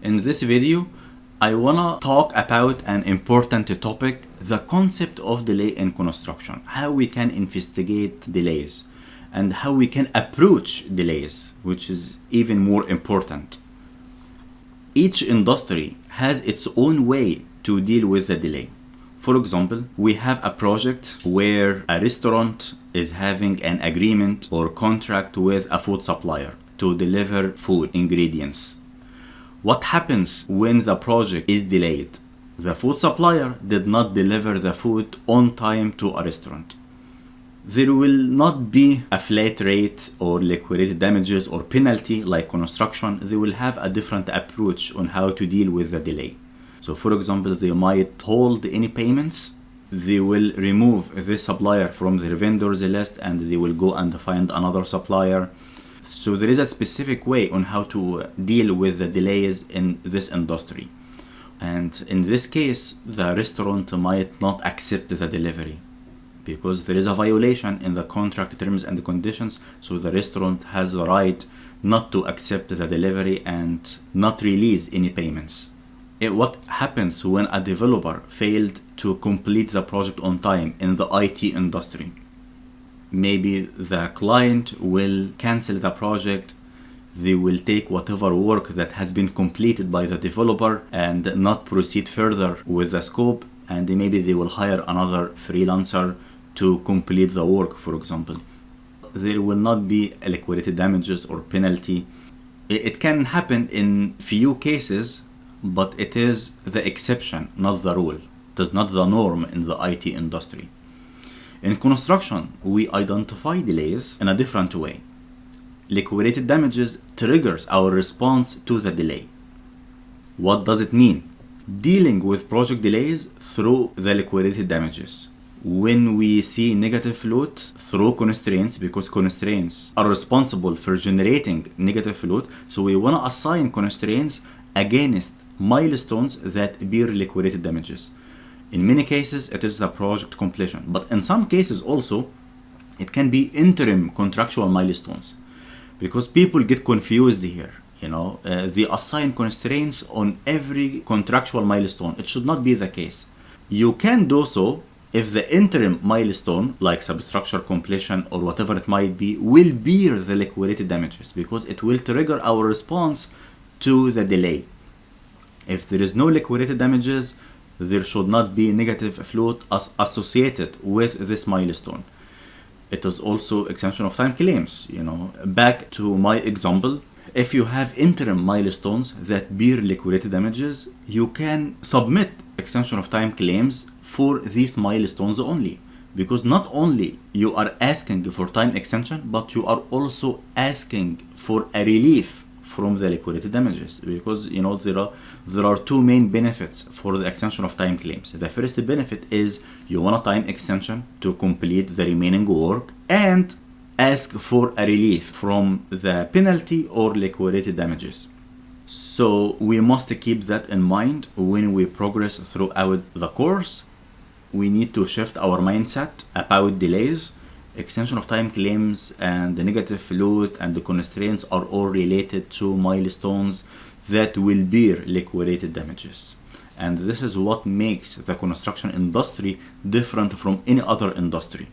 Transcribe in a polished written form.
In this video, I wanna talk about an important topic, the concept of delay in construction, how we can investigate delays, and how we can approach delays, which is even more important. Each industry has its own way to deal with the delay. For example, we have a project where a restaurant is having an agreement or contract with a food supplier to deliver food ingredients. What happens when the project is delayed? The food supplier did not deliver the food on time to a restaurant. There will not be a flat rate or liquidated damages or penalty like construction. They will have a different approach on how to deal with the delay. So for example, they might hold any payments. They will remove this supplier from their vendors list and they will go and find another supplier. So there is a specific way on how to deal with the delays in this industry. And in this case, the restaurant might not accept the delivery because there is a violation in the contract terms and conditions. So the restaurant has the right not to accept the delivery and not release any payments. What happens when a developer failed to complete the project on time in the IT industry? Maybe the client will cancel the project. They will take whatever work that has been completed by the developer and not proceed further with the scope. And maybe they will hire another freelancer to complete the work, for example. There will not be a liquidated damages or penalty. It can happen in few cases, but it is the exception, not the rule. It is not the norm in the IT industry. In construction, we identify delays in a different way. Liquidated damages triggers our response to the delay. What does it mean? Dealing with project delays through the liquidated damages. When we see negative float through constraints, because constraints are responsible for generating negative float, so we want to assign constraints against milestones that bear liquidated damages. In many cases, it is the project completion, but in some cases also, it can be interim contractual milestones, because people get confused here. They assign constraints on every contractual milestone. It should not be the case. You can do so if the interim milestone, like substructure completion or whatever it might be, will bear the liquidated damages, because it will trigger our response to the delay. If there is no liquidated damages, there should not be negative float associated with this milestone. It is also extension of time claims. Back to my example, if you have interim milestones that bear liquidated damages, you can submit extension of time claims for these milestones only, because not only you are asking for time extension, but you are also asking for a relief from the liquidated damages, because there are two main benefits for the extension of time claims. The first benefit is you want a time extension to complete the remaining work and ask for a relief from the penalty or liquidated damages. So we must keep that in mind when we progress throughout the course. We need to shift our mindset about delays. Extension of time claims and the negative float and the constraints are all related to milestones that will bear liquidated damages. And this is what makes the construction industry different from any other industry.